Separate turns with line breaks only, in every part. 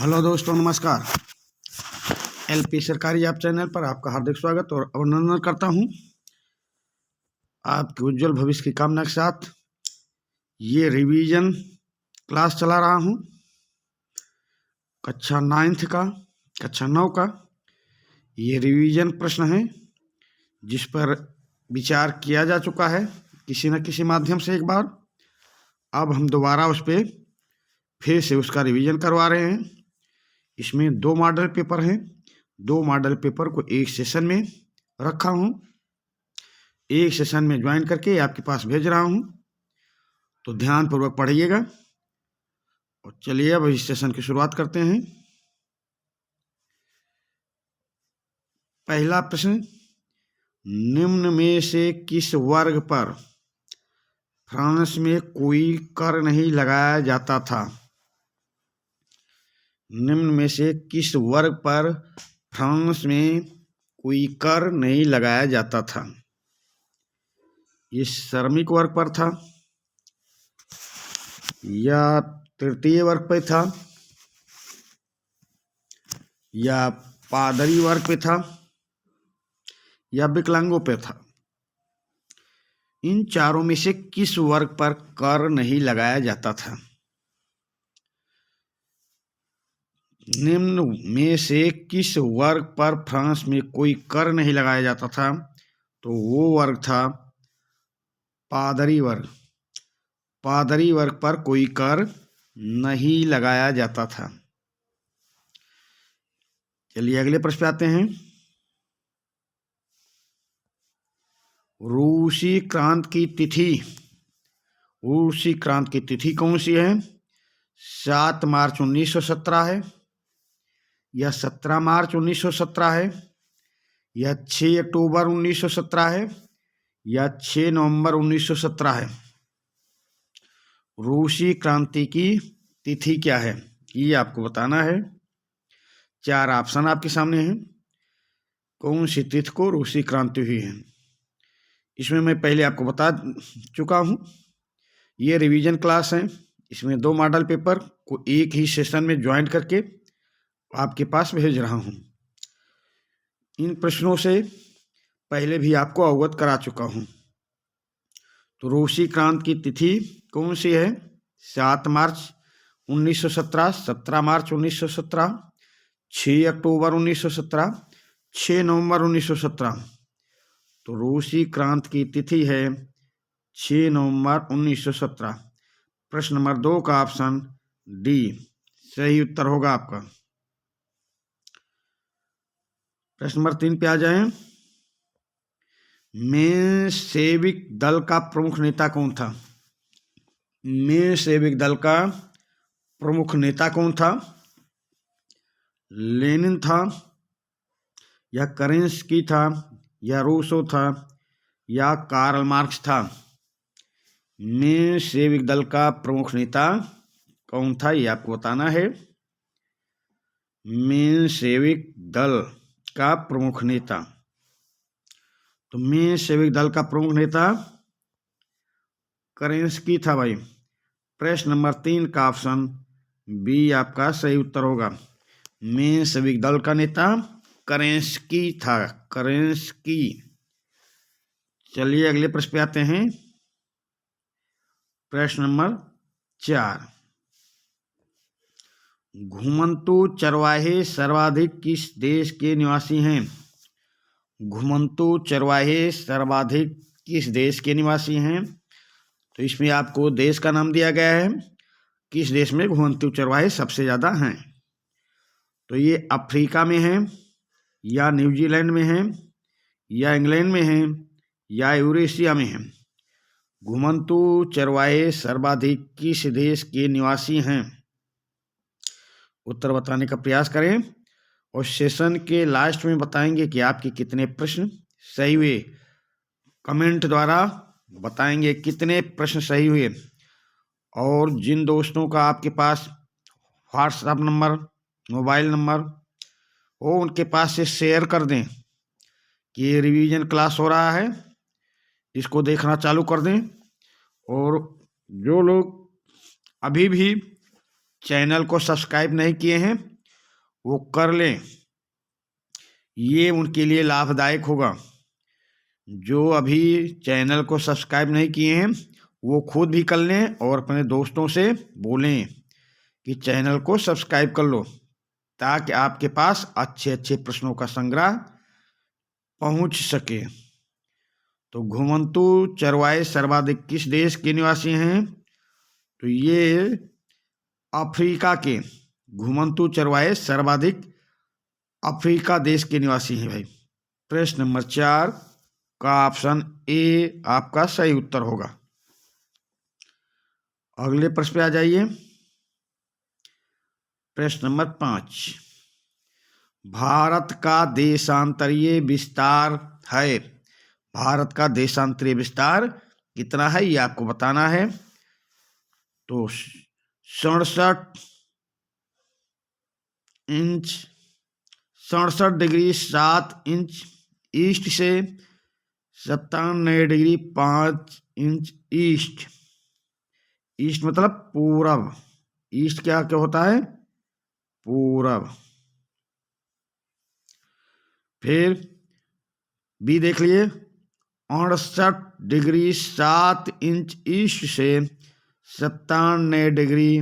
Hello दोस्तों, नमस्कार। LP सरकारी ऐप चैनल पर आपका हार्दिक स्वागत और अभिनंदन करता हूं। आपके उज्जवल भविष्य की कामना के साथ ये रिवीजन क्लास चला रहा हूं। कक्षा 9 का, कक्षा 9 का ये रिवीजन प्रश्न है जिस पर विचार किया जा चुका है किसी न किसी माध्यम से एक बार। अब हम दोबारा उस पर फिर से उसका रिवीजन करवा रहे हैं। इसमें 2 मॉडल पेपर हैं। 2 मॉडल पेपर को एक सेशन में रखा हूं, एक सेशन में ज्वाइन करके आपके पास भेज रहा हूं, तो ध्यानपूर्वक पढ़िएगा। और चलिए अब इस सेशन की शुरुआत करते हैं। पहला प्रश्न, निम्न में से किस वर्ग पर फ्रांस में कोई कर नहीं लगाया जाता था? निम्न में से किस वर्ग पर फ्रांस में कोई कर नहीं लगाया जाता था? ये श्रमिक वर्ग पर था, या तृतीय वर्ग पे था, या पादरी वर्ग पे था, या विकलांगों पे था? इन चारों में से किस वर्ग पर कर नहीं लगाया जाता था? निम्न में से किस वर्ग पर फ्रांस में कोई कर नहीं लगाया जाता था? तो वो वर्ग था पादरी वर्ग। पादरी वर्ग पर कोई कर नहीं लगाया जाता था। चलिए अगले प्रश्न पे आते हैं। रूसी क्रांति की तिथि, रूसी क्रांति की तिथि कौन सी है? 7 मार्च 1917 है, या 17 मार्च 1917 है, या 6 अक्टूबर 1917 है, या 6 नवंबर 1917 है? रूसी क्रांति की तिथि क्या है ये आपको बताना है। 4 ऑप्शन आपके सामने हैं, कौन सी तिथि को रूसी क्रांति हुई है। इसमें मैं पहले आपको बता चुका हूँ। ये रिवीजन क्लास है, इसमें 2 मॉडल पेपर को एक ही सेशन में ज्वाइन करके आपके पास भेज रहा हूँ। इन प्रश्नों से पहले भी आपको अवगत करा चुका हूँ। तो रूसी क्रांति की तिथि कौन सी है? 7 मार्च 1917, 17 मार्च 1917, 6 अक्टूबर 1917, 6 नवंबर 1917। तो रूसी क्रांति की तिथि है 6 नवंबर 1917। प्रश्न नंबर 2 का ऑप्शन डी सही उत्तर होगा आपका। प्रश्न नंबर 3 पे आ जाएं। मेंशेविक दल का प्रमुख नेता कौन था? मेंशेविक दल का प्रमुख नेता कौन था? लेनिन था, या करेंस्की था, या रूसो था, या कार्ल मार्क्स था? मेंशेविक दल का प्रमुख नेता कौन था ये आपको बताना है। मेंशेविक दल का प्रमुख नेता, तो मेंशेविक दल का प्रमुख नेता करेंस्की था भाई। प्रश्न नंबर 3 का ऑप्शन बी आपका सही उत्तर होगा। मेंशेविक दल का नेता करेंस्की था, करेंस्की। चलिए अगले प्रश्न पे आते हैं। प्रश्न नंबर 4, घुमंतु चरवाहे सर्वाधिक किस देश के निवासी हैं? घुमंतु चरवाहे सर्वाधिक किस देश के निवासी हैं? तो इसमें आपको देश का नाम दिया गया है, किस देश में घुमंतु चरवाहे सबसे ज़्यादा हैं। तो ये अफ्रीका में है, या न्यूजीलैंड में है, या इंग्लैंड में है, या यूरेशिया में है? घुमंतु चरवाहे सर्वाधिक किस देश के निवासी हैं? उत्तर बताने का प्रयास करें, और सेशन के लास्ट में बताएंगे कि आपके कितने प्रश्न सही हुए। कमेंट द्वारा बताएंगे कितने प्रश्न सही हुए। और जिन दोस्तों का आपके पास व्हाट्सएप नंबर, मोबाइल नंबर हो, उनके पास से शेयर कर दें कि ये रिवीजन क्लास हो रहा है, इसको देखना चालू कर दें। और जो लोग अभी भी चैनल को सब्सक्राइब नहीं किए हैं वो कर लें, ये उनके लिए लाभदायक होगा। जो अभी चैनल को सब्सक्राइब नहीं किए हैं वो खुद भी कर लें और अपने दोस्तों से बोलें कि चैनल को सब्सक्राइब कर लो, ताकि आपके पास अच्छे अच्छे प्रश्नों का संग्रह पहुंच सके। तो घुमंतू चरवाहे सर्वाधिक किस देश के निवासी हैं? तो ये अफ्रीका के घुमंतू चरवाहे सर्वाधिक अफ्रीका देश के निवासी हैं भाई। प्रश्न नंबर 4 का ऑप्शन ए आपका सही उत्तर होगा। अगले प्रश्न पे आ जाइए। प्रश्न नंबर 5, भारत का देशांतरीय विस्तार है। भारत का देशांतरीय विस्तार कितना है ये आपको बताना है। तो 67 डिग्री 7 इंच ईस्ट से 97 डिग्री 5 इंच ईस्ट। ईस्ट मतलब पूरब। ईस्ट क्या क्या होता है? पूरब। फिर बी देख लिए, 68 डिग्री 7 इंच ईस्ट से 97 डिग्री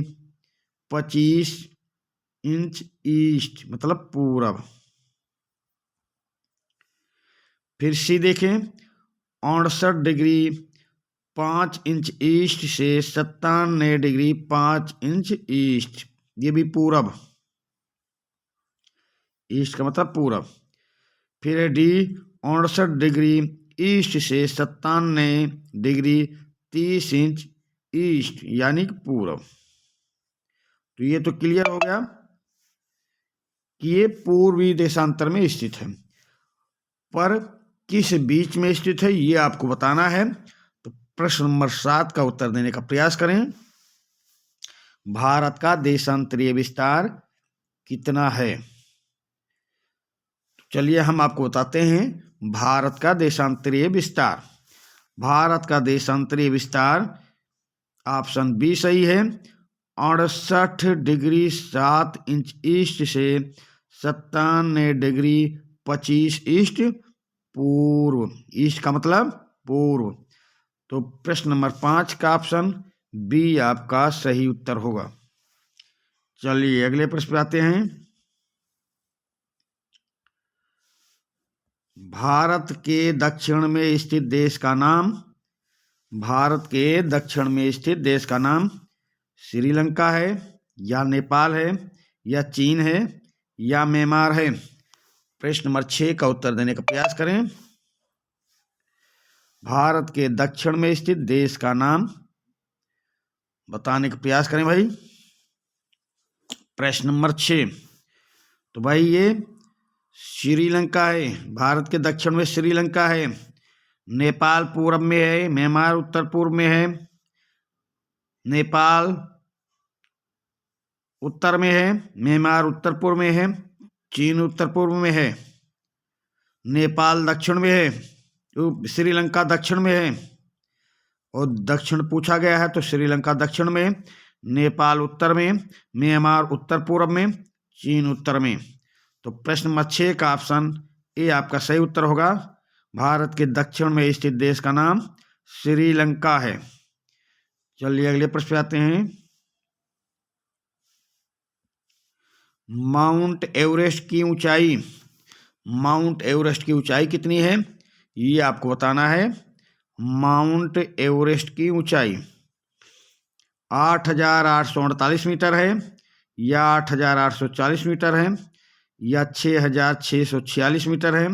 25 इंच ईस्ट मतलब पूरब। फिर सी देखें, 68 डिग्री 5 इंच ईस्ट से 97 डिग्री 5 इंच ईस्ट, ये भी पूरब। ईस्ट का मतलब पूरब। फिर डी, 68 डिग्री ईस्ट से 97 डिग्री 30 इंच ईस्ट यानी कि पूरब। तो ये तो क्लियर हो गया कि ये पूर्वी देशांतर में स्थित है, पर किस बीच में स्थित है ये आपको बताना है। तो प्रश्न नंबर 7 का उत्तर देने का प्रयास करें। भारत का देशांतरीय विस्तार कितना है? चलिए हम आपको बताते हैं भारत का देशांतरीय विस्तार। भारत का देशांतरीय विस्तार ऑप्शन बी सही है। 68 डिग्री 7 इंच ईस्ट से 97 डिग्री 25 ईस्ट पूर्व। ईस्ट का मतलब पूर्व। तो प्रश्न नंबर 5 का ऑप्शन बी आपका सही उत्तर होगा। चलिए अगले प्रश्न पे आते हैं। भारत के दक्षिण में स्थित देश का नाम। भारत के दक्षिण में स्थित देश का नाम श्रीलंका है, या नेपाल है, या चीन है, या म्यांमार है। प्रश्न नंबर 6 का उत्तर देने का प्रयास करें। भारत के दक्षिण में स्थित देश का नाम बताने का प्रयास करें भाई। प्रश्न नंबर 6, तो भाई ये श्रीलंका है। भारत के दक्षिण में श्रीलंका है, नेपाल पूर्व में है, म्यांमार उत्तर पूर्व में है, नेपाल उत्तर में है, म्यांमार उत्तर पूर्व में है, चीन उत्तर पूर्व में है, नेपाल दक्षिण में है, श्रीलंका दक्षिण में है। और दक्षिण पूछा गया है तो श्रीलंका दक्षिण में, नेपाल उत्तर में, म्यांमार उत्तर पूर्व में, चीन उत्तर में। तो प्रश्न नंबर 6 का ऑप्शन ए आपका सही उत्तर होगा। भारत के दक्षिण में स्थित देश का नाम श्रीलंका है। चलिए अगले प्रश्न पे आते हैं। माउंट एवरेस्ट की ऊंचाई। माउंट एवरेस्ट की ऊंचाई कितनी है ये आपको बताना है। माउंट एवरेस्ट की ऊंचाई 8,848 मीटर है, या 8,840 मीटर है, या 6,646 मीटर है,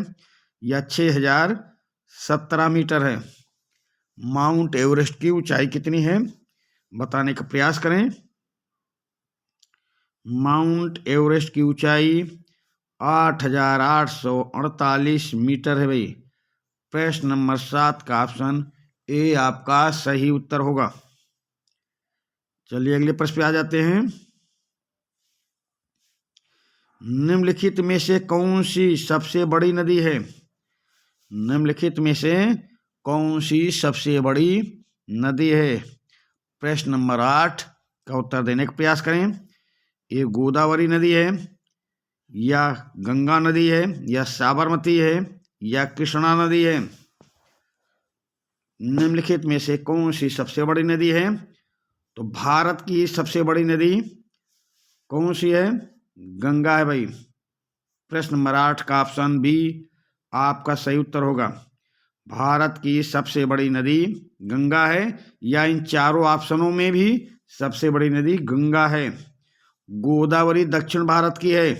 या 6,017 मीटर है। माउंट एवरेस्ट की ऊंचाई कितनी है बताने का प्रयास करें। माउंट एवरेस्ट की ऊंचाई 8,848 मीटर है भाई। प्रश्न नंबर 7 का ऑप्शन ए आपका सही उत्तर होगा। चलिए अगले प्रश्न पे आ जाते हैं। निम्नलिखित में से कौन सी सबसे बड़ी नदी है? निम्नलिखित में से कौन सी सबसे बड़ी नदी है? प्रश्न नंबर 8 का उत्तर देने का प्रयास करें। ये गोदावरी नदी है, या गंगा नदी है, या साबरमती है, या कृष्णा नदी है? निम्नलिखित में से कौन सी सबसे बड़ी नदी है? तो भारत की सबसे बड़ी नदी कौन सी है? गंगा है भाई। प्रश्न नंबर 8 का ऑप्शन बी आपका सही उत्तर होगा। भारत की सबसे बड़ी नदी गंगा है, या इन चारों ऑप्शनों में भी सबसे बड़ी नदी गंगा है? गोदावरी दक्षिण भारत की है।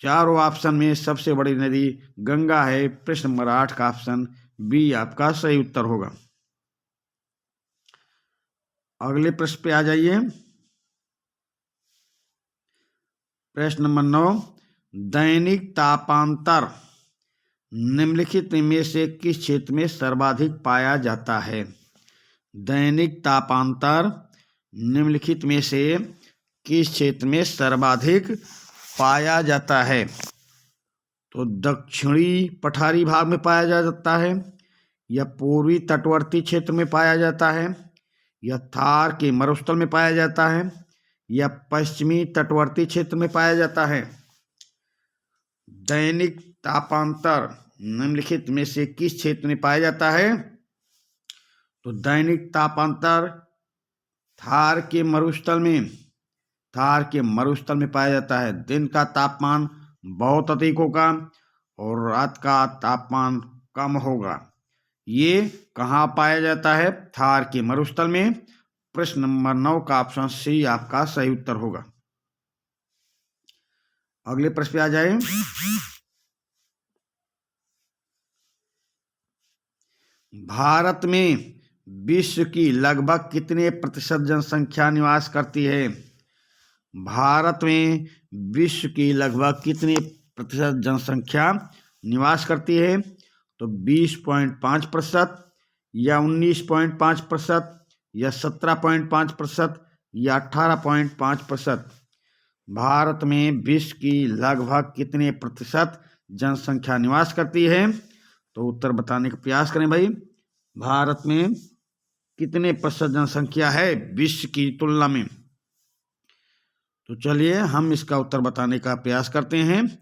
चारों ऑप्शन में सबसे बड़ी नदी गंगा है। प्रश्न नंबर 8 का ऑप्शन बी आपका सही उत्तर होगा। अगले प्रश्न पे आ जाइए। प्रश्न नंबर 9, दैनिक तापांतर निम्नलिखित में से किस क्षेत्र में सर्वाधिक पाया जाता है? दैनिक तापांतर निम्नलिखित में से किस क्षेत्र में सर्वाधिक पाया जाता है? तो दक्षिणी पठारी भाग में पाया जाता है, या पूर्वी तटवर्ती क्षेत्र में पाया जाता है, या थार के मरुस्थल में पाया जाता है, या पश्चिमी तटवर्ती क्षेत्र में पाया जाता है? दैनिक तापांतर निम्नलिखित में से किस क्षेत्र में पाया जाता है? तो दैनिक तापांतर थार के मरुस्थल में पाया जाता है। दिन का तापमान बहुत अधिक होगा और रात का तापमान कम होगा। ये कहाँ पाया जाता है? थार के मरुस्थल में। प्रश्न नंबर 9 का ऑप्शन सी आपका सही उत्तर होगा। अगले प्रश्न पे आ जाए। भारत में विश्व की लगभग कितने प्रतिशत जनसंख्या निवास करती है? भारत में विश्व की लगभग कितने प्रतिशत जनसंख्या निवास करती है? तो 20.5%, या 19.5%, या 17.5%, या 18.5%? भारत में विश्व की लगभग कितने प्रतिशत जनसंख्या निवास करती है? तो उत्तर बताने का प्रयास करें भाई। भारत में कितने प्रतिशत जनसंख्या है विश्व की तुलना में? तो चलिए हम इसका उत्तर बताने का प्रयास करते हैं।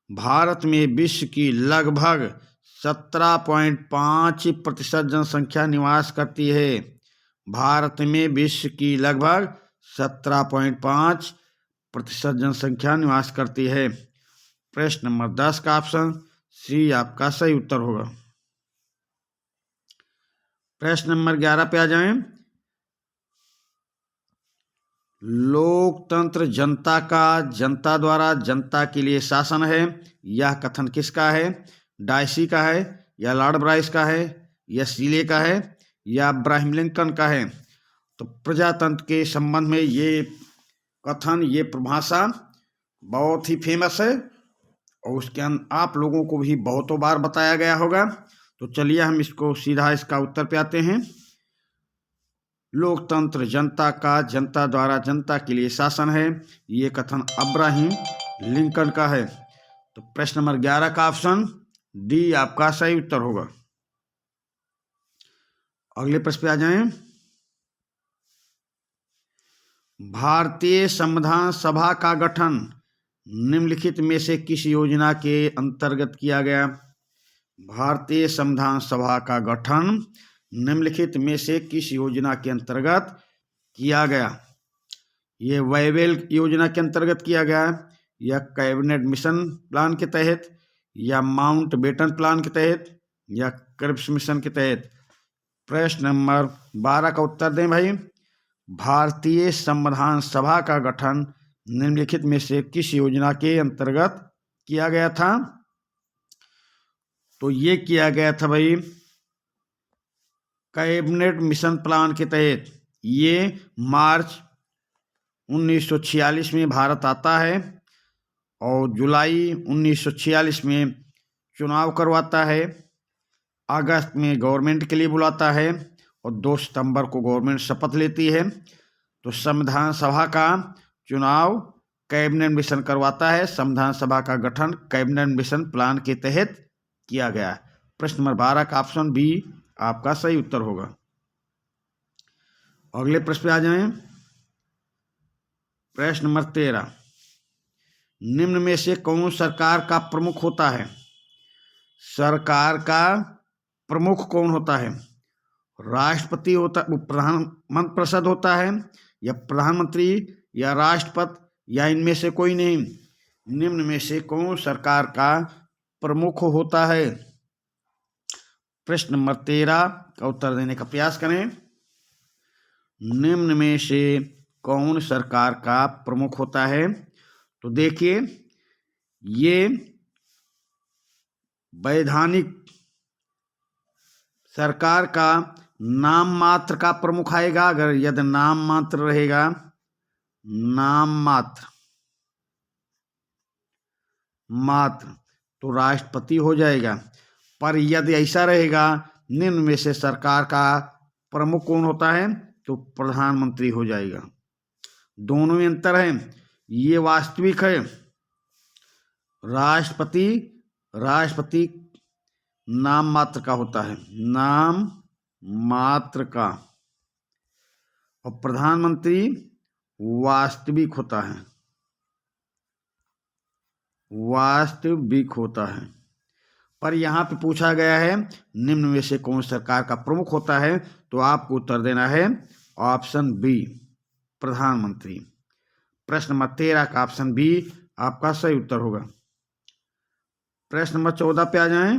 भारत में विश्व की लगभग 17.5% जनसंख्या निवास करती है। भारत में विश्व की लगभग 17.5% जनसंख्या निवास करती है। प्रश्न नंबर 10 का ऑप्शन सी आपका सही उत्तर होगा। प्रश्न नंबर 11 पे आ जाएं। लोकतंत्र जनता का, जनता द्वारा जनता के लिए शासन है, यह कथन किसका है? डायसी का है, या लॉर्ड ब्राइस का है, या सीले का है, या अब्राहम लिंकन का है? तो प्रजातंत्र के संबंध में ये कथन, ये परिभाषा बहुत ही फेमस है और उसके आप लोगों को भी बहुतों बार बताया गया होगा। तो चलिए हम इसको सीधा इसका उत्तर पे आते हैं। लोकतंत्र जनता का, जनता द्वारा जनता के लिए शासन है, ये कथन अब्राहम लिंकन का है। तो प्रश्न नंबर 11 का ऑप्शन डी आपका सही उत्तर होगा। अगले प्रश्न पे आ जाएं। भारतीय संविधान सभा का गठन निम्नलिखित में से किस योजना के अंतर्गत किया गया? भारतीय संविधान सभा का गठन निम्नलिखित में से किस योजना के अंतर्गत किया गया? ये वायवेल योजना के अंतर्गत किया गया, या कैबिनेट मिशन प्लान के तहत, या माउंट बेटन प्लान के तहत, या क्रिप्स मिशन के तहत? प्रश्न नंबर 12 का उत्तर दें भाई। भारतीय संविधान सभा का गठन निम्नलिखित में से किस योजना के अंतर्गत किया गया था? तो ये किया गया था भाई कैबिनेट मिशन प्लान के तहत। ये मार्च 1946 में भारत आता है और जुलाई 1946 में चुनाव करवाता है, अगस्त में गवर्नमेंट के लिए बुलाता है और 2 सितंबर को गवर्नमेंट शपथ लेती है। तो संविधान सभा का चुनाव कैबिनेट मिशन करवाता है। संविधान सभा का गठन कैबिनेट मिशन प्लान के तहत किया गया। प्रश्न नंबर 12 का ऑप्शन बी आपका सही उत्तर होगा। अगले प्रश्न पे आ जाएं। प्रश्न नंबर 13, निम्न में से कौन सरकार का प्रमुख होता है? सरकार का प्रमुख कौन होता है? राष्ट्रपति होता, प्रधान मंत्रिपरिषद होता है, या प्रधानमंत्री, या राष्ट्रपति, या इनमें से कोई नहीं? निम्न में से कौन सरकार का प्रमुख होता है? प्रश्न नंबर 13 का उत्तर देने का प्रयास करें। निम्न में से कौन सरकार का प्रमुख होता है? तो देखिए, ये वैधानिक सरकार का नाम मात्र का प्रमुख आएगा। अगर यदि नाम मात्र रहेगा, नाम मात्र तो राष्ट्रपति हो जाएगा। पर यदि ऐसा रहेगा, निम्न में से सरकार का प्रमुख कौन होता है, तो प्रधानमंत्री हो जाएगा। दोनों में अंतर है। ये वास्तविक है। राष्ट्रपति नाम मात्र का होता है, नाम मात्र का, और प्रधानमंत्री वास्तविक होता है, पर यहाँ पे पूछा गया है निम्न में से कौन सरकार का प्रमुख होता है, तो आपको उत्तर देना है ऑप्शन बी, प्रधानमंत्री। प्रश्न नंबर 13 का ऑप्शन बी आपका सही उत्तर होगा। प्रश्न नंबर 14 पे आ जाएं।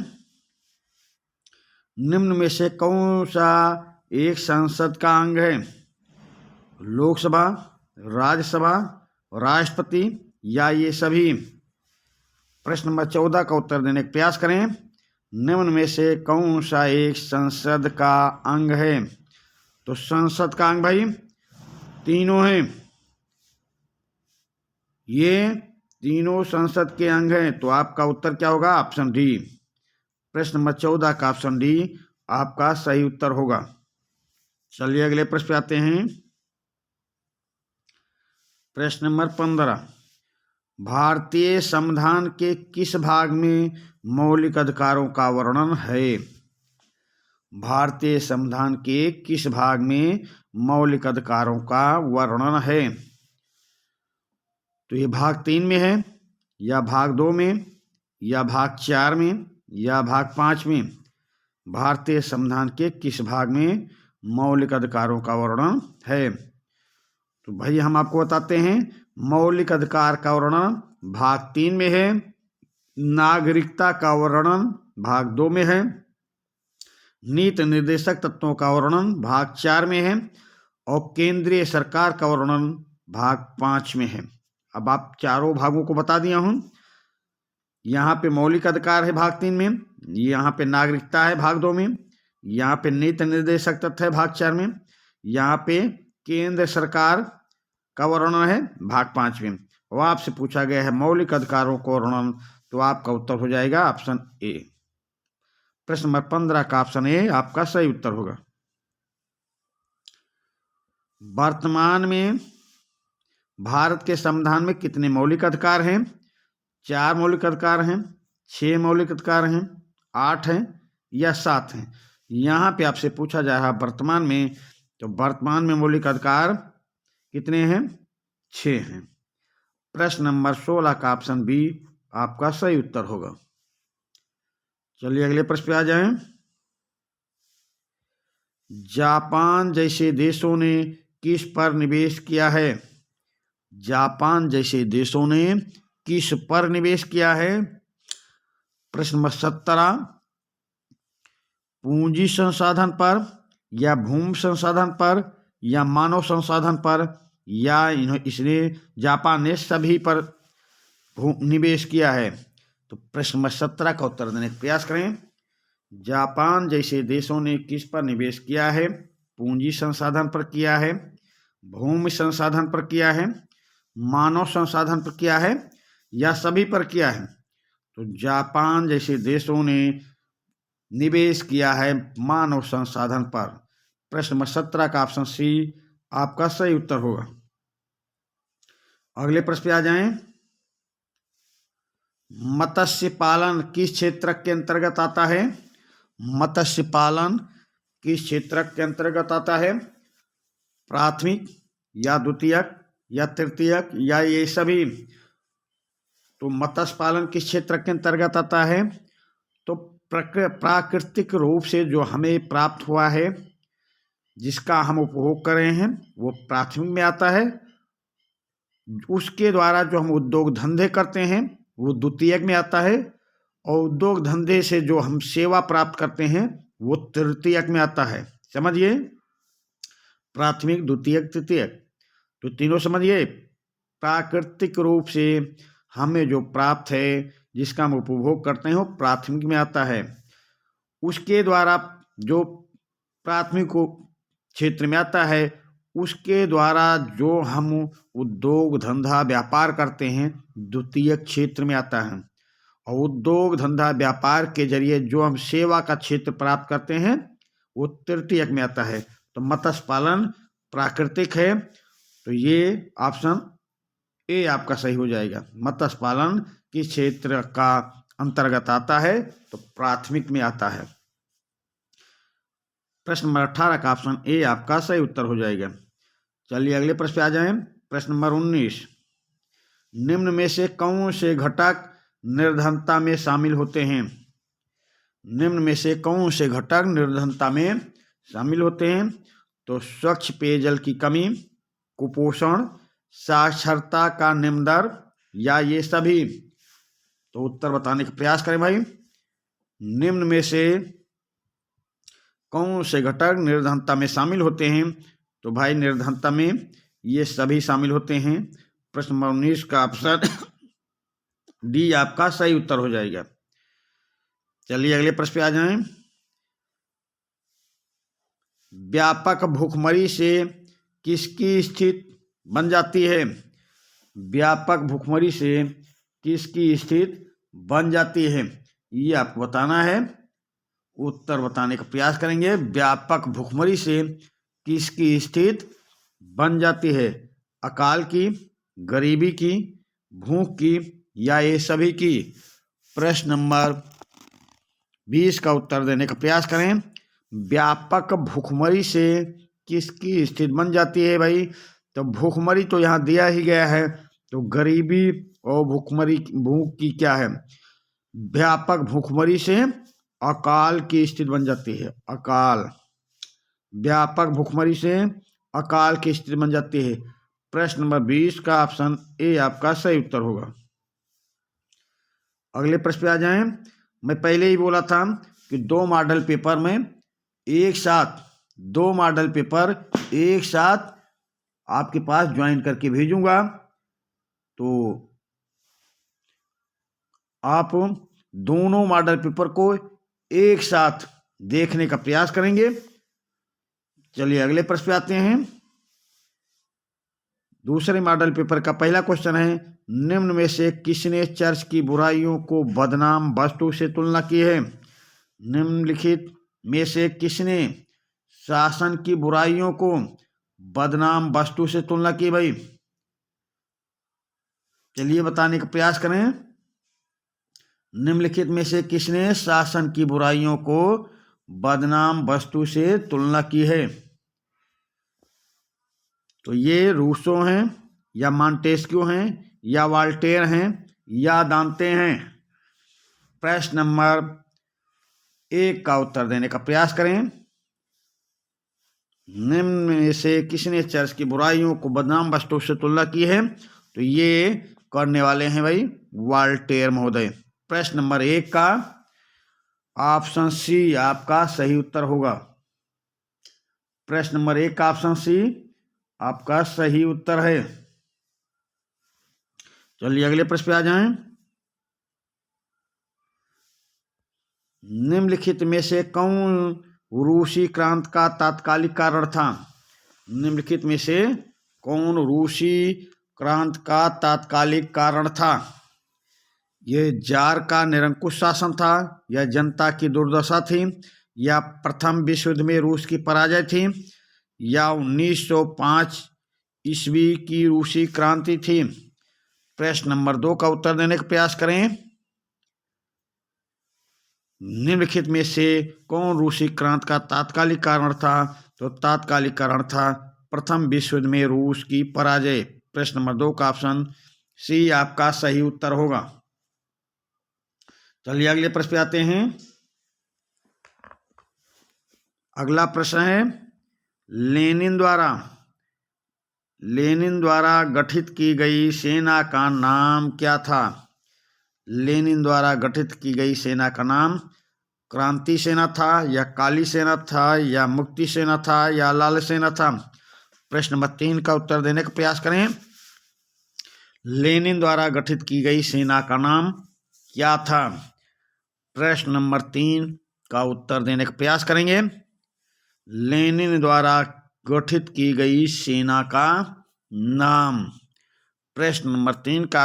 निम्न में से कौन सा एक संसद का अंग है? लोकसभा, राज्यसभा, राष्ट्रपति, या ये सभी? प्रश्न नंबर 14 का उत्तर देने का प्रयास करें। निम्न में से कौन सा एक संसद का अंग है? तो संसद का अंग भाई तीनों हैं। ये तीनों संसद के अंग हैं, तो आपका उत्तर क्या होगा? Option D. प्रश्न नंबर 14 का ऑप्शन डी आपका सही उत्तर होगा। चलिए अगले प्रश्न पे आते हैं। प्रश्न नंबर 15, भारतीय संविधान के किस भाग में मौलिक अधिकारों का वर्णन है? भारतीय संविधान के किस भाग में मौलिक अधिकारों का वर्णन है? तो ये भाग 3 में है, या भाग 2 में, या भाग 4 में, या भाग 5 में? भारतीय संविधान के किस भाग में मौलिक अधिकारों का वर्णन है? तो भाई हम आपको बताते हैं, मौलिक अधिकार का वर्णन भाग 3 में है, नागरिकता का वर्णन भाग 2 में है, नीति निर्देशक तत्वों का वर्णन भाग 4 में है, और केंद्रीय सरकार का वर्णन भाग 5 में है। अब आप चारों भागों को बता दिया हूं। यहाँ पे मौलिक अधिकार है भाग 3 में, यहाँ पे नागरिकता है भाग 2 में, यहाँ पे नीति निर्देशक तत्व है भाग 4 में, यहाँ पे केंद्र सरकार का वर्णन है भाग 5 में। और आपसे पूछा गया है मौलिक अधिकारों को वर्णन, तो आपका उत्तर हो जाएगा ऑप्शन ए। प्रश्न नंबर 15 का ऑप्शन ए आपका सही उत्तर होगा। वर्तमान में भारत के संविधान में कितने मौलिक अधिकार हैं? 4 मौलिक अधिकार हैं, 6 मौलिक अधिकार हैं, 8 हैं, या 7 हैं? यहाँ पे आपसे पूछा जा रहा वर्तमान में, तो वर्तमान में मौलिक अधिकार कितने हैं? 6 हैं। प्रश्न नंबर 16 का ऑप्शन बी आपका सही उत्तर होगा। चलिए अगले प्रश्न पे आ जाएं। जापान जैसे देशों ने किस पर निवेश किया है? जापान जैसे देशों ने किस पर निवेश किया है? प्रश्न नंबर 17, पूंजी संसाधन पर, या भूमि संसाधन पर, या मानव संसाधन पर, या इसने जापान ने सभी पर निवेश किया है? तो प्रश्न नंबर 17 का उत्तर देने का प्रयास करें। जापान जैसे देशों ने किस पर निवेश किया है? पूंजी संसाधन पर किया है, भूमि संसाधन पर किया है, मानव संसाधन पर किया है, या सभी पर किया है? तो जापान जैसे देशों ने निवेश किया है मानव संसाधन पर। प्रश्न नंबर 17 का ऑप्शन सी आपका सही उत्तर होगा। अगले प्रश्न पे आ जाएं। मत्स्य पालन किस क्षेत्र के अंतर्गत आता है? मत्स्य पालन किस क्षेत्र के अंतर्गत आता है? प्राथमिक, या द्वितीयक, या तृतीयक, या ये सभी? तो मत्स्य पालन किस क्षेत्र के अंतर्गत आता है? तो प्राकृतिक रूप से जो हमें प्राप्त हुआ है, जिसका हम उपभोग कर रहे हैं, वो प्राथमिक में आता है। उसके द्वारा जो हम उद्योग धंधे करते हैं वो द्वितीयक में आता है, और उद्योग धंधे से जो हम सेवा प्राप्त करते हैं वो तृतीयक में आता है। समझिए, प्राथमिक, द्वितीयक, तृतीयक, तो तीनों समझिए। प्राकृतिक रूप से हमें जो प्राप्त है, जिसका हम उपभोग करते हैं, वो प्राथमिक में आता है। उसके द्वारा जो प्राथमिक क्षेत्र में आता है, उसके द्वारा जो हम उद्योग धंधा व्यापार करते हैं द्वितीयक क्षेत्र में आता है, और उद्योग धंधा व्यापार के जरिए जो हम सेवा का क्षेत्र प्राप्त करते हैं वो तृतीयक में आता है। तो मत्स्य पालन प्राकृतिक है, तो ये ऑप्शन ए आपका सही हो जाएगा। मत्स्य पालन किस क्षेत्र का अंतर्गत आता है? तो प्राथमिक में आता है। प्रश्न नंबर 18 का ऑप्शन ए आपका सही उत्तर हो जाएगा। चलिए अगले प्रश्न पे आ जाएं। प्रश्न नंबर 19, निम्न में से कौन से घटक निर्धनता में शामिल होते हैं? निम्न में से कौन से घटक निर्धनता में शामिल होते हैं? तो स्वच्छ पेयजल की कमी, कुपोषण, साक्षरता का निम्न दर, या ये सभी? तो उत्तर बताने का प्रयास करें भाई। निम्न में से कौन से घटक निर्धनता में शामिल होते हैं? तो भाई निर्धनता में ये सभी शामिल होते हैं। प्रश्न नंबर 19 का ऑप्शन डी आपका सही उत्तर हो जाएगा। चलिए अगले प्रश्न पे आ जाएं। व्यापक भूखमरी से किसकी स्थिति बन जाती है? व्यापक भूखमरी से किसकी स्थिति बन जाती है, ये आपको बताना है। उत्तर बताने का प्रयास करेंगे। व्यापक भूखमरी से किसकी स्थिति बन जाती है? अकाल की, गरीबी की, भूख की, या ये सभी की? प्रश्न नंबर 20 का उत्तर देने का प्रयास करें। व्यापक भूखमरी से किसकी स्थिति बन जाती है भाई? तो भूखमरी तो यहाँ दिया ही गया है, तो गरीबी और भूखमरी, भूख की क्या है? व्यापक भूखमरी से अकाल की स्थिति बन जाती है। अकाल, व्यापक भूखमरी से अकाल की स्थिति बन जाती है। प्रश्न नंबर 20 का ऑप्शन ए आपका सही उत्तर होगा। अगले प्रश्न पे आ जाएं। मैं पहले ही बोला था कि दो मॉडल पेपर में एक साथ, दो मॉडल पेपर एक साथ आपके पास ज्वाइन करके भेजूंगा, तो आप दोनों मॉडल पेपर को एक साथ देखने का प्रयास करेंगे। चलिए अगले प्रश्न पे आते हैं। दूसरे मॉडल पेपर का पहला क्वेश्चन है, निम्न में से किसने चर्च की बुराइयों को बदनाम वस्तु से तुलना की है? निम्नलिखित में से किसने शासन की बुराइयों को बदनाम वस्तु से तुलना की भाई? चलिए बताने का प्रयास करें। निम्नलिखित में से किसने शासन की बुराइयों को बदनाम वस्तु से तुलना की है? तो ये रूसो हैं, या मॉन्टेस्क्यू हैं, या वाल्टेयर हैं, या दांते हैं? प्रश्न नंबर 1 का उत्तर देने का प्रयास करें। निम्न में से किसने चर्च की बुराइयों को बदनाम वस्तु से तुलना की है? तो ये करने वाले हैं भाई वाल्टेयर महोदय। प्रश्न नंबर 1 का ऑप्शन सी आपका सही उत्तर होगा। प्रश्न नंबर 1 का ऑप्शन सी आपका सही उत्तर है। चलिए अगले प्रश्न पे आ जाएं। निम्नलिखित में से कौन रूसी क्रांति का तात्कालिक कारण था? निम्नलिखित में से कौन रूसी क्रांति का तात्कालिक कारण था? ये जार का निरंकुश शासन था, या जनता की दुर्दशा थी, या प्रथम विश्व युद्ध में रूस की पराजय थी, या 1905 ईस्वी की रूसी क्रांति थी? प्रश्न नंबर 2 का उत्तर देने का प्रयास करें। निम्नलिखित में से कौन रूसी क्रांति का तात्कालिक कारण था? तो तात्कालिक कारण था प्रथम विश्व युद्ध में रूस की पराजय। प्रश्न नंबर 2 का ऑप्शन सी आपका सही उत्तर होगा। चलिए अगले प्रश्न पे आते हैं। अगला प्रश्न है, लेनिन द्वारा गठित की गई सेना का नाम क्या था? लेनिन द्वारा गठित की गई सेना का नाम क्रांति सेना था, या काली सेना था, या मुक्ति सेना था, या लाल सेना था? प्रश्न नंबर 3 का उत्तर देने का प्रयास करें। लेनिन द्वारा गठित की गई सेना का नाम क्या था? प्रश्न नंबर 3 का उत्तर देने का प्रयास करेंगे। लेनिन द्वारा गठित की गई सेना का नाम। प्रश्न नंबर 3 का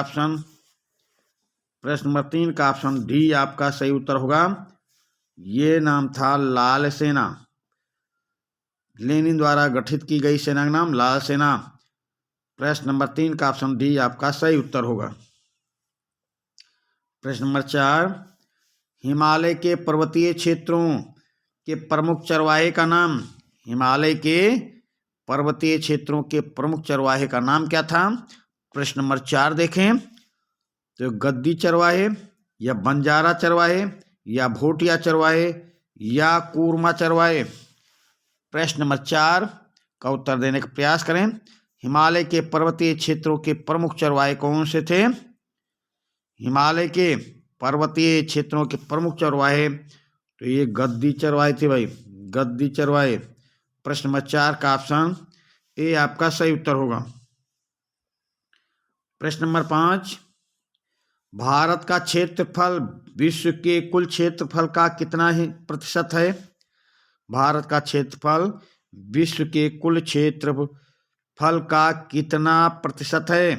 ऑप्शन डी आपका सही उत्तर होगा। ये नाम था लाल सेना। लेनिन द्वारा गठित की गई सेना का नाम लाल सेना। प्रश्न नंबर 3 का ऑप्शन डी आपका सही उत्तर होगा। प्रश्न नंबर 4, हिमालय के पर्वतीय क्षेत्रों के प्रमुख चरवाहे का नाम। हिमालय के पर्वतीय क्षेत्रों के प्रमुख चरवाहे का नाम क्या था? प्रश्न नंबर 4 देखें तो गद्दी चरवाहे, या बंजारा चरवाहे, या भोटिया चरवाहे, या कूरमा चरवाहे? प्रश्न नंबर 4 का उत्तर देने का प्रयास करें। हिमालय के पर्वतीय क्षेत्रों के प्रमुख चरवाहे कौन से थे? हिमालय के पर्वतीय क्षेत्रों के प्रमुख चरवाहे तो ये गद्दी चरवाहे थे भाई, गद्दी चरवाहे। प्रश्न नंबर 4 का ऑप्शन ए आपका सही उत्तर होगा। प्रश्न नंबर 5, भारत का क्षेत्रफल विश्व के कुल क्षेत्रफल का कितना ही प्रतिशत है? भारत का क्षेत्रफल विश्व के कुल क्षेत्रफल का कितना प्रतिशत है?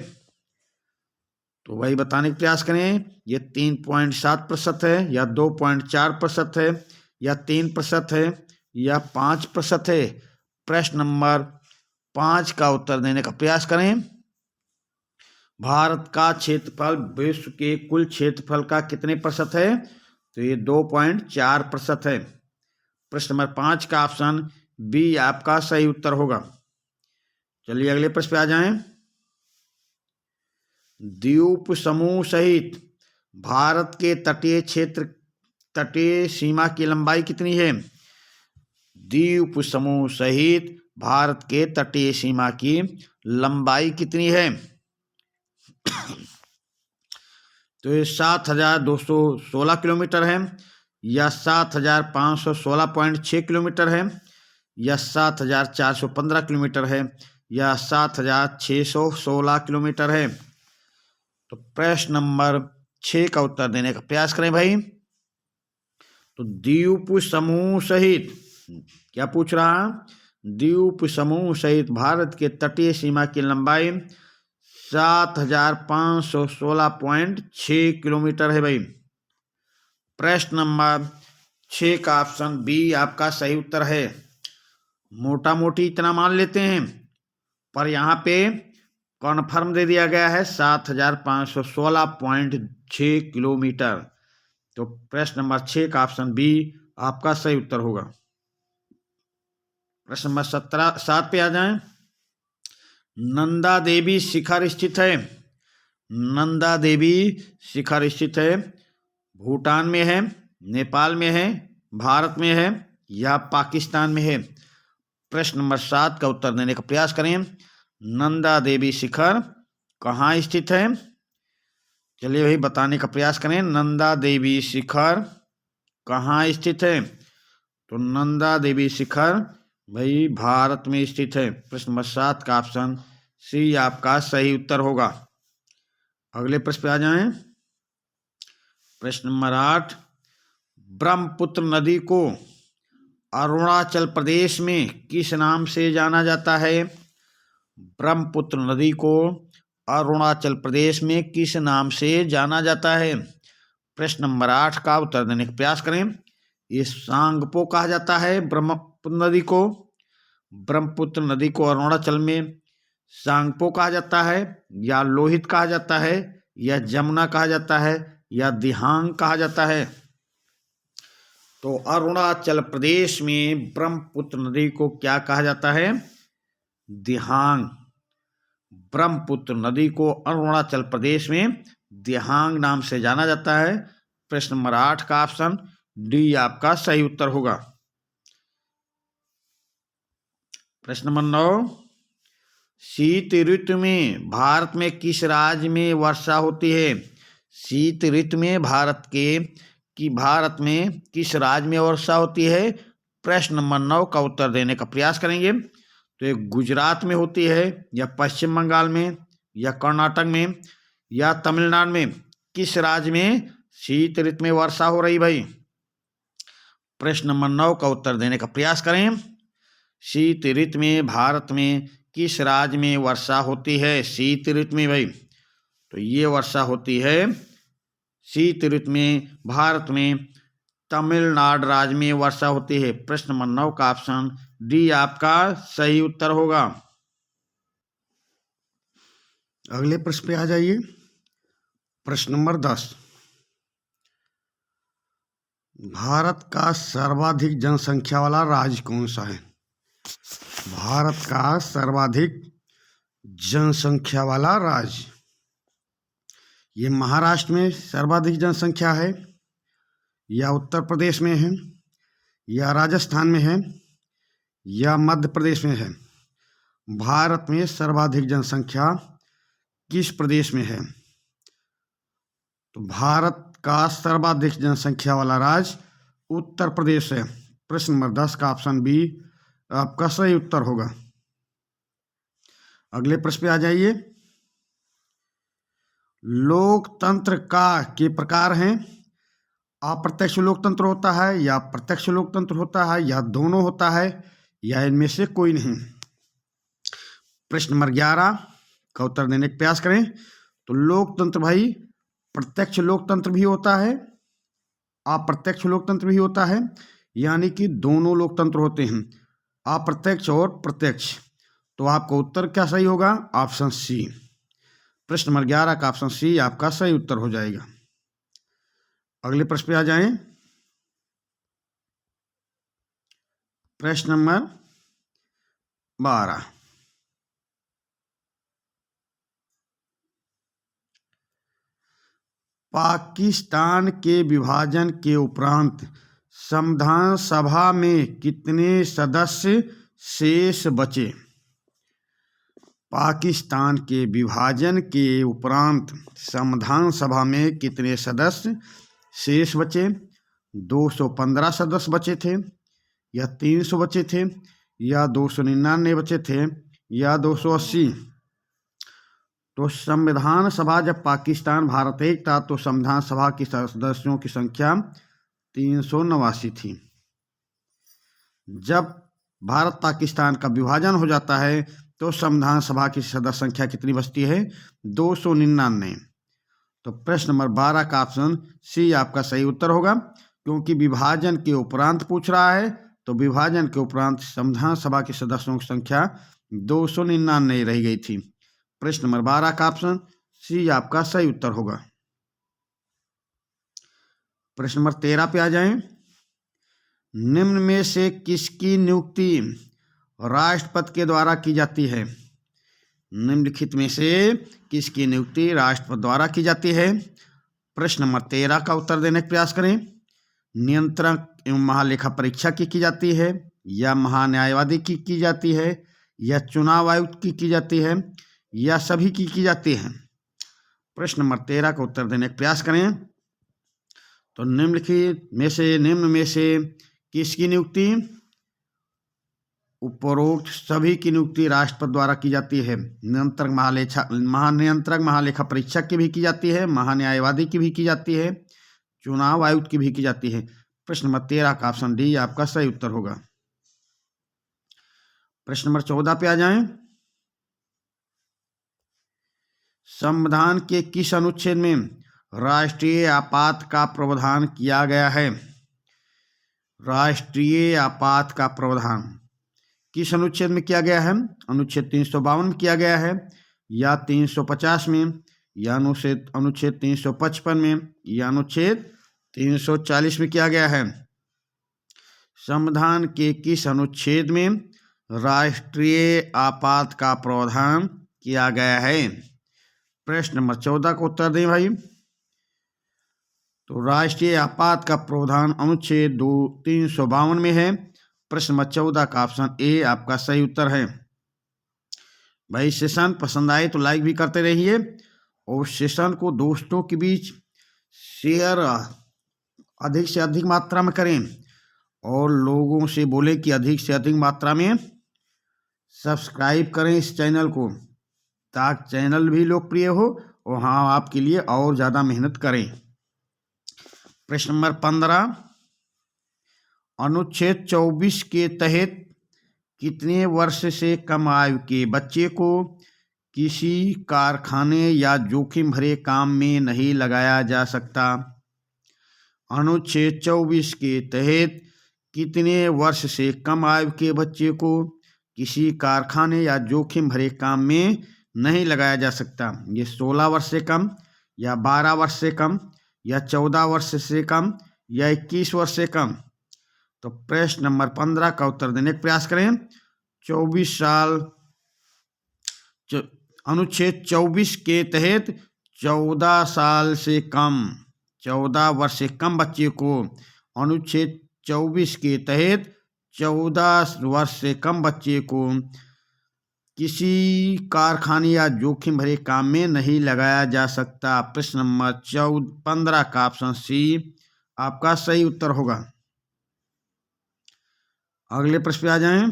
तो वही बताने का प्रयास करें। ये 3.7% है, या 2.4% है, या 3% है, या 5% है? प्रश्न नंबर 5 का उत्तर देने का प्रयास करें। भारत का क्षेत्रफल विश्व के कुल क्षेत्रफल का कितने प्रतिशत है? तो ये 2.4% है। प्रश्न नंबर 5 का ऑप्शन बी आपका सही उत्तर होगा। चलिए अगले प्रश्न पे आ जाएं। द्वीप समूह सहित भारत के तटीय सीमा की लंबाई कितनी है? द्वीप समूह सहित भारत के तटीय सीमा की लंबाई कितनी है? तो ये 7,216 किलोमीटर है, या 7,516.6 किलोमीटर है, या 7,415 किलोमीटर है, या 7,616 किलोमीटर है? तो प्रश्न नंबर 6 का उत्तर देने का प्रयास करें भाई। तो द्वीप समूह सहित क्या पूछ रहा? द्वीप समूह सहित भारत के तटीय सीमा की लंबाई 7,516.6 किलोमीटर है भाई। प्रश्न नंबर 6 का ऑप्शन बी आपका सही उत्तर है। मोटा मोटी इतना मान लेते हैं, पर यहाँ पे कन्फर्म दे दिया गया है 7,516.6 किलोमीटर। तो प्रश्न नंबर 6 का ऑप्शन बी आपका सही उत्तर होगा। प्रश्न नंबर 7 पे आ जाएं। नंदा देवी शिखर स्थित है। नंदा देवी शिखर स्थित है भूटान में है, नेपाल में है, भारत में है, या पाकिस्तान में है? प्रश्न नंबर 7 का उत्तर देने का प्रयास करें। नंदा देवी शिखर कहाँ स्थित है? चलिए भाई बताने का प्रयास करें। नंदा देवी शिखर कहाँ स्थित है? तो नंदा देवी शिखर भाई भारत में स्थित है। प्रश्न नंबर 7 का ऑप्शन सी आपका सही उत्तर होगा। अगले प्रश्न पे आ जाएं। प्रश्न नंबर 8, ब्रह्मपुत्र नदी को अरुणाचल प्रदेश में किस नाम से जाना जाता है? ब्रह्मपुत्र नदी को अरुणाचल प्रदेश में किस नाम से जाना जाता है? प्रश्न नंबर 8 का उत्तर देने का प्रयास करें। ये सांगपो कहा जाता है ब्रह्मपुत्र नदी को। ब्रह्मपुत्र नदी को अरुणाचल में सांगपो कहा जाता है, या लोहित कहा जाता है, या जमुना कहा जाता है, या दिहांग कहा जाता है? तो अरुणाचल प्रदेश में ब्रह्मपुत्र नदी को क्या कहा जाता है? दिहांग। ब्रह्मपुत्र नदी को अरुणाचल प्रदेश में दिहांग नाम से जाना जाता है। प्रश्न नंबर 8 का ऑप्शन डी आपका सही उत्तर होगा। प्रश्न नंबर 9, शीत ऋतु में भारत में किस राज्य में वर्षा होती है? शीत ऋतु में भारत में किस राज्य में वर्षा होती है? प्रश्न नंबर 9 का उत्तर देने का प्रयास करेंगे। तो ये गुजरात में होती है, या पश्चिम बंगाल में, या कर्नाटक में, या तमिलनाडु में? किस राज्य में शीत ऋतु में वर्षा हो रही भाई? प्रश्न नंबर 9 का उत्तर देने का प्रयास करें। शीत ऋतु में भारत में किस राज्य में वर्षा होती है शीत ऋतु में भाई? तो ये वर्षा होती है शीत ऋतु में भारत में तमिलनाडु राज्य में वर्षा होती है। प्रश्न नंबर 9 का ऑप्शन डी आपका सही उत्तर होगा। अगले प्रश्न पे आ जाइए। प्रश्न नंबर 10, भारत का सर्वाधिक जनसंख्या वाला राज्य कौन सा है? भारत का सर्वाधिक जनसंख्या वाला राज्य, ये महाराष्ट्र में सर्वाधिक जनसंख्या है, या उत्तर प्रदेश में है, या राजस्थान में है, या मध्य प्रदेश में है? भारत में सर्वाधिक जनसंख्या किस प्रदेश में है? तो भारत का सर्वाधिक जनसंख्या वाला राज्य उत्तर प्रदेश है। प्रश्न नंबर 10 का ऑप्शन बी आपका सही उत्तर होगा। अगले प्रश्न पे आ जाइए। लोकतंत्र के प्रकार हैं। अप्रत्यक्ष लोकतंत्र होता है, या प्रत्यक्ष लोकतंत्र होता है, या दोनों होता है, या इनमें से कोई नहीं? प्रश्न नंबर 11 का उत्तर देने का प्रयास करें। तो लोकतंत्र भाई प्रत्यक्ष लोकतंत्र भी होता है, अप्रत्यक्ष लोकतंत्र भी होता है, यानी कि दोनों लोकतंत्र होते हैं, अप्रत्यक्ष और प्रत्यक्ष। तो आपका उत्तर क्या सही होगा? Option C. प्रश्न नंबर 11 का ऑप्शन सी आपका सही उत्तर हो जाएगा। अगले प्रश्न पे आ जाएं। प्रश्न नंबर 12, पाकिस्तान के विभाजन के उपरांत संविधान सभा में कितने सदस्य शेष बचे? पाकिस्तान के विभाजन के उपरांत संविधान सभा में कितने सदस्य शेष बचे? 215 सदस्य बचे थे, या 300 बचे थे, या 299 बचे थे, या 280? तो संविधान सभा, जब पाकिस्तान भारत एक था तो संविधान सभा की सदस्यों की संख्या 389 थी। जब भारत पाकिस्तान का विभाजन हो जाता है तो संविधान सभा की सदस्य संख्या कितनी बचती है? 299। तो प्रश्न नंबर 12 का ऑप्शन सी आपका सही उत्तर होगा, क्योंकि विभाजन के उपरांत पूछ रहा है, तो विभाजन के उपरांत संविधान सभा के सदस्यों की संख्या 299 रह गई थी। प्रश्न नंबर 12 का ऑप्शन सी आपका सही उत्तर होगा। प्रश्न नंबर 13 पे आ जाएं। निम्न में से किसकी नियुक्ति राष्ट्रपति के द्वारा की जाती है? निम्नलिखित में से किसकी नियुक्ति राष्ट्रपति द्वारा की जाती है? प्रश्न नंबर 13 का उत्तर देने का प्रयास करें। नियंत्रक एवं महालेखा परीक्षक की जाती है, या महान्यायवादी की जाती है, या चुनाव आयुक्त की जाती है, या सभी की जाती है? प्रश्न नंबर 13 का उत्तर देने का प्रयास करें। तो निम्न में से किसकी नियुक्ति? उपरोक्त सभी की नियुक्ति राष्ट्रपति द्वारा की जाती है। महानियंत्रक महालेखा परीक्षक की भी की जाती है, महान्यायवादी की भी की जाती है, चुनाव आयुक्त की भी की जाती है। प्रश्न नंबर 13 का ऑप्शन डी आपका सही उत्तर होगा। प्रश्न नंबर 14 पे आ जाएं। संविधान के किस अनुच्छेद में राष्ट्रीय आपात का प्रावधान किया गया है? राष्ट्रीय आपात का प्रावधान किस अनुच्छेद में किया गया है? अनुच्छेद 352 में किया गया है, या 350 में, या अनुच्छेद 355 में, या अनुच्छेद 340 में किया गया है? संविधान के किस अनुच्छेद में राष्ट्रीय आपात का प्रावधान किया गया है? प्रश्न नंबर 14 का उत्तर दें भाई। तो राष्ट्रीय आपात का प्रावधान अनुच्छेद 352 में है। प्रश्न नंबर 14 का ऑप्शन ए आपका सही उत्तर है। भाई सेशन पसंद आए तो लाइक भी करते रहिए और सेशन को दोस्तों के बीच शेयर अधिक से अधिक मात्रा में करें और लोगों से बोले कि अधिक से अधिक मात्रा में सब्सक्राइब करें इस चैनल को, ताकि चैनल भी लोकप्रिय हो और हाँ आपके लिए और ज़्यादा मेहनत करें। प्रश्न नंबर 15, अनुच्छेद 24 के तहत कितने वर्ष से कम आयु के बच्चे को किसी कारखाने या जोखिम भरे काम में नहीं लगाया जा सकता? अनुच्छेद 24 के तहत कितने वर्ष से कम आयु के बच्चे को किसी कारखाने या जोखिम भरे काम में नहीं लगाया जा सकता? ये 16 वर्ष से कम या 12 वर्ष से कम या 14 वर्ष से कम या 21 वर्ष से कम? तो प्रश्न नंबर 15 का उत्तर देने का प्रयास करें। 24 साल, अनुच्छेद 24 के तहत 14 साल से कम, 14 वर्ष से कम बच्चे को अनुच्छेद 24 के तहत 14 वर्ष से कम बच्चे को किसी कारखाने या जोखिम भरे काम में नहीं लगाया जा सकता। प्रश्न नंबर 15 का ऑप्शन सी आपका सही उत्तर होगा। अगले प्रश्न पे आ जाएं।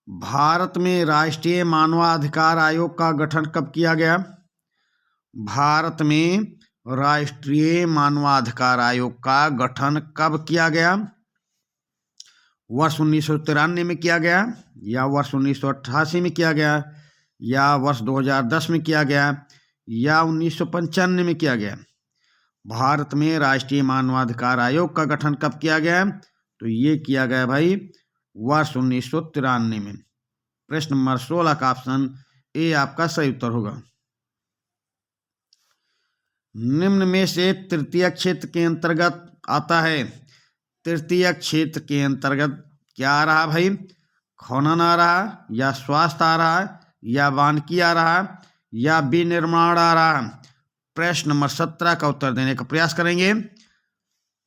भारत में राष्ट्रीय मानवाधिकार आयोग का गठन कब किया गया? भारत में राष्ट्रीय मानवाधिकार आयोग का गठन कब किया गया? वर्ष 1993 में किया गया या वर्ष 1988 में किया गया या वर्ष 2010 में किया गया या 1995 में किया गया? भारत में राष्ट्रीय मानवाधिकार आयोग का गठन कब किया गया? तो ये किया गया भाई वर्ष 1993 में। प्रश्न नंबर 16 का ऑप्शन ए आपका सही उत्तर होगा। निम्न में से तृतीय क्षेत्र के अंतर्गत आता है। तृतीय क्षेत्र के अंतर्गत क्या आ रहा भाई? खनन आ रहा या स्वास्थ्य आ रहा या वानिकी आ रहा या विनिर्माण आ रहा? प्रश्न नंबर 17 का उत्तर देने का प्रयास करेंगे।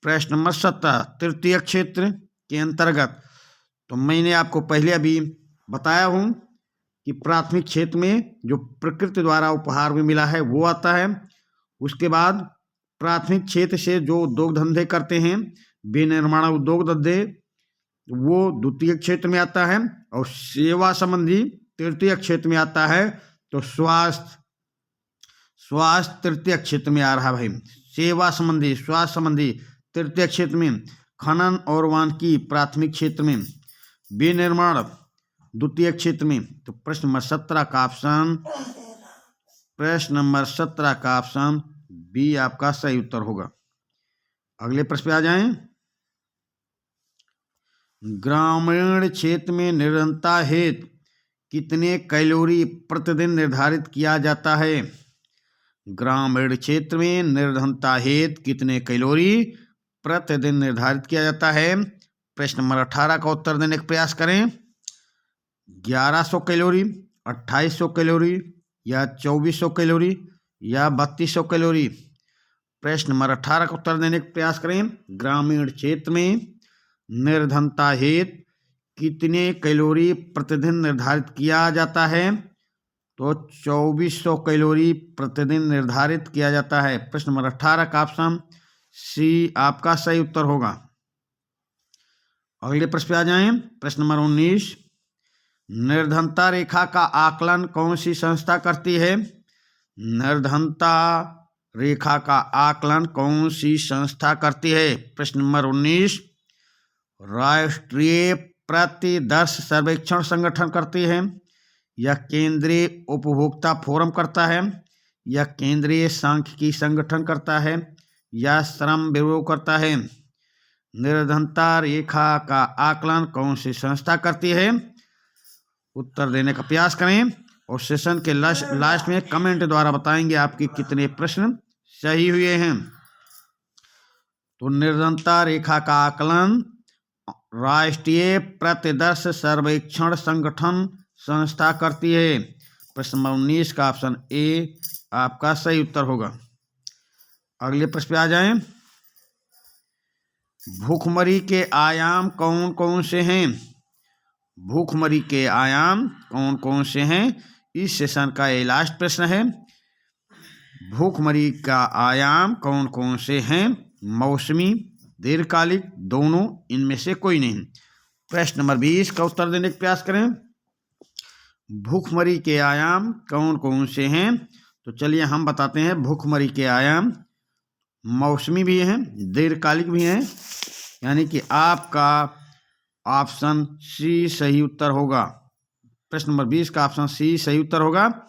प्रश्न नंबर 17 तृतीय क्षेत्र के अंतर्गत, तो मैंने आपको पहले अभी बताया हूँ कि प्राथमिक क्षेत्र में जो प्रकृति द्वारा उपहार में मिला है वो आता है। उसके बाद प्राथमिक क्षेत्र से जो उद्योग धंधे करते हैं, विनिर्माण उद्योग धंधे, वो द्वितीय क्षेत्र में आता है। और सेवा संबंधी तृतीय क्षेत्र में आता है। तो स्वास्थ्य तृतीय क्षेत्र में आ रहा भाई। सेवा संबंधी, स्वास्थ्य संबंधी तृतीय क्षेत्र में, खनन और वानिकी प्राथमिक क्षेत्र में, विनिर्माण द्वितीय क्षेत्र में। तो प्रश्न नंबर 17 का ऑप्शन, प्रश्न नंबर 17 का ऑप्शन बी आपका सही उत्तर होगा। अगले प्रश्न पे आ जाएं। ग्रामीण क्षेत्र में निर्धनता हेतु कितने कैलोरी प्रतिदिन निर्धारित किया जाता है? ग्रामीण क्षेत्र में निर्धनता हेतु कितने कैलोरी प्रतिदिन निर्धारित किया जाता है? प्रश्न नंबर 18 का उत्तर देने का प्रयास करें। 1100 कैलोरी, 2800 कैलोरी या 2400 कैलोरी या 3200 कैलोरी? प्रश्न नंबर 18 का उत्तर देने का प्रयास करें। ग्रामीण क्षेत्र में निर्धनता हेतु कितने कैलोरी प्रतिदिन निर्धारित किया जाता है? तो 2400 कैलोरी प्रतिदिन निर्धारित किया जाता है। प्रश्न नंबर 18 का ऑप्शन सी आपका सही उत्तर होगा। अगले प्रश्न पे आ जाएं। प्रश्न नंबर 19 निर्धनता रेखा का आकलन कौन सी संस्था करती है? निर्धनता रेखा का आकलन कौन सी संस्था करती है? प्रश्न नंबर 19 राष्ट्रीय प्रतिदर्श सर्वेक्षण संगठन करती है या केंद्रीय उपभोक्ता फोरम करता है या केंद्रीय सांख्यिकी संगठन करता है या श्रम ब्यूरो करता है? निर्धनता रेखा का आकलन कौन सी संस्था करती है? उत्तर देने का प्रयास करें और सेशन के लास्ट में कमेंट द्वारा बताएंगे आपके कितने प्रश्न सही हुए हैं। तो निर्धनता रेखा का आकलन राष्ट्रीय प्रतिदर्श सर्वेक्षण संगठन संस्था करती है? प्रश्न नंबर 19 का ऑप्शन ए आपका सही उत्तर होगा। अगले प्रश्न पे आ जाएं। भूखमरी के आयाम कौन कौन से हैं? भूखमरी के आयाम कौन कौन से हैं? इस सेशन का ये लास्ट प्रश्न है। भूखमरी का आयाम कौन कौन से हैं? मौसमी, दीर्घकालिक, दोनों, इनमें से कोई नहीं। प्रश्न नंबर 20 का उत्तर देने का प्रयास करें। भूखमरी के आयाम कौन कौन से हैं? तो चलिए हम बताते हैं। भूखमरी के आयाम मौसमी भी हैं, दीर्घकालिक भी हैं, यानी कि आपका ऑप्शन सी सही उत्तर होगा। प्रश्न नंबर 20 का ऑप्शन सी सही उत्तर होगा।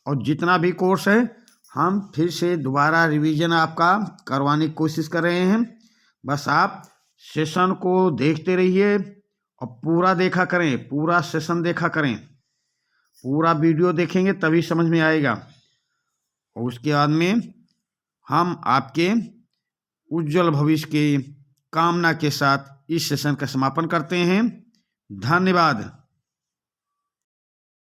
और जितना भी कोर्स है हम फिर से दोबारा रिवीजन आपका करवाने की कोशिश कर रहे हैं। बस आप सेशन को देखते रहिए और पूरा देखा करें, पूरा सेशन देखा करें, पूरा वीडियो देखेंगे तभी समझ में आएगा। और उसके बाद में हम आपके उज्जवल भविष्य की कामना के साथ इस सेशन का समापन करते हैं। धन्यवाद।